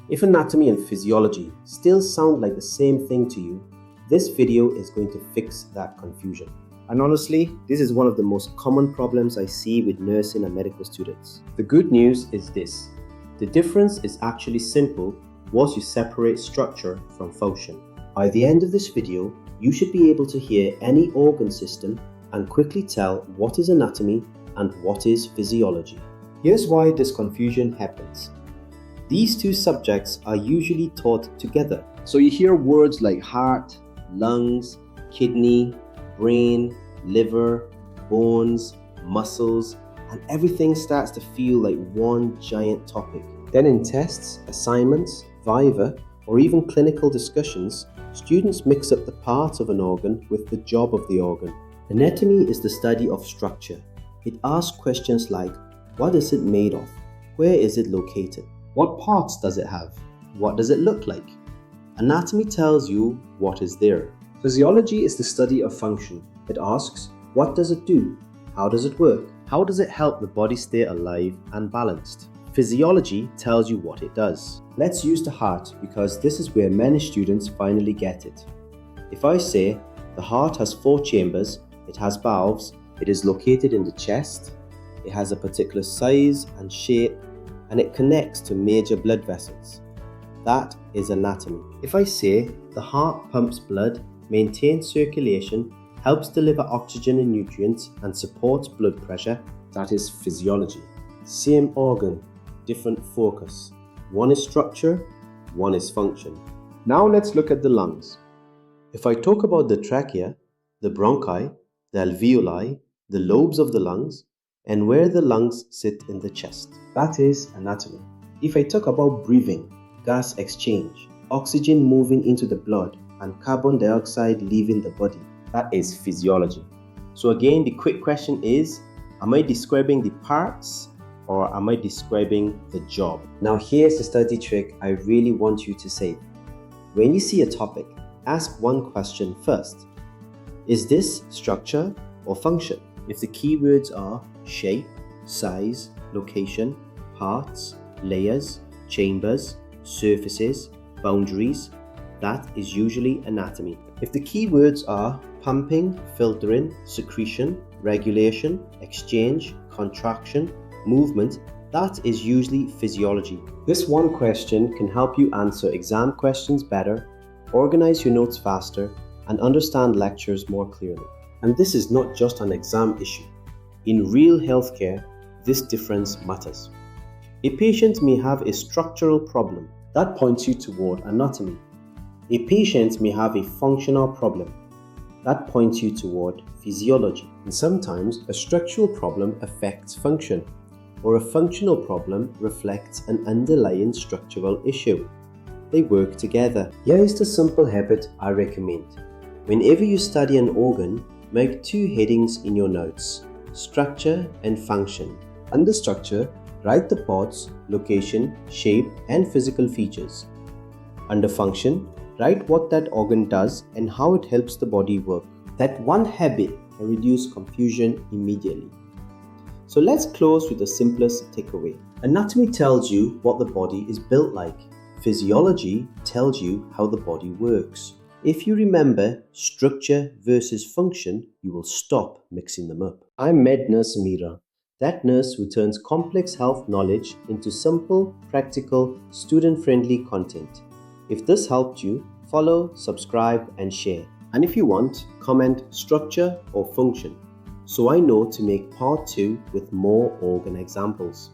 If anatomy and physiology still sound like the same thing to you, this video is going to fix that confusion. And honestly, this is one of the most common problems I see with nursing and medical students. The good news is this: the difference is actually simple once you separate structure from function. By the end of this video, you should be able to hear any organ system and quickly tell what is anatomy and what is physiology. Here's why this confusion happens. These two subjects are usually taught together. So you hear words like heart, lungs, kidney, brain, liver, bones, muscles, and everything starts to feel like one giant topic. Then in tests, assignments, viva, or even clinical discussions, students mix up the part of an organ with the job of the organ. Anatomy is the study of structure. It asks questions like, what is it made of? Where is it located? What parts does it have? What does it look like? Anatomy tells you what is there. Physiology is the study of function. It asks, what does it do? How does it work? How does it help the body stay alive and balanced? Physiology tells you what it does. Let's use the heart because this is where many students finally get it. If I say the heart has 4 chambers, it has valves, it is located in the chest, it has a particular size and shape, and it connects to major blood vessels. That is anatomy. If I say the heart pumps blood, maintains circulation, helps deliver oxygen and nutrients, and supports blood pressure, that is physiology. Same organ, different focus. One is structure, one is function. Now let's look at the lungs. If I talk about the trachea, the bronchi, the alveoli, the lobes of the lungs, and where the lungs sit in the chest, that is anatomy. If I talk about breathing, gas exchange, oxygen moving into the blood, and carbon dioxide leaving the body, that is physiology. So again, the quick question is, am I describing the parts or am I describing the job? Now here's the study trick I really want you to save. When you see a topic, ask one question first. Is this structure or function? If the keywords are shape, size, location, parts, layers, chambers, surfaces, boundaries, that is usually anatomy. If the keywords are pumping, filtering, secretion, regulation, exchange, contraction, movement, that is usually physiology. This one question can help you answer exam questions better, organize your notes faster, and understand lectures more clearly. And this is not just an exam issue. In real healthcare, this difference matters. A patient may have a structural problem that points you toward anatomy. A patient may have a functional problem that points you toward physiology. And sometimes a structural problem affects function, or a functional problem reflects an underlying structural issue. They work together. Here is the simple habit I recommend. Whenever you study an organ, make 2 headings in your notes: structure and function. Under structure, write the parts, location, shape, and physical features. Under function, write what that organ does and how it helps the body work. That one habit can reduce confusion immediately. So let's close with the simplest takeaway. Anatomy tells you what the body is built like. Physiology tells you how the body works. If you remember structure versus function, you will stop mixing them up. I'm MedNurseMira, that nurse who turns complex health knowledge into simple, practical, student-friendly content. If this helped you, follow, subscribe, and share. And if you want, comment structure or function, so I know to make part 2 with more organ examples.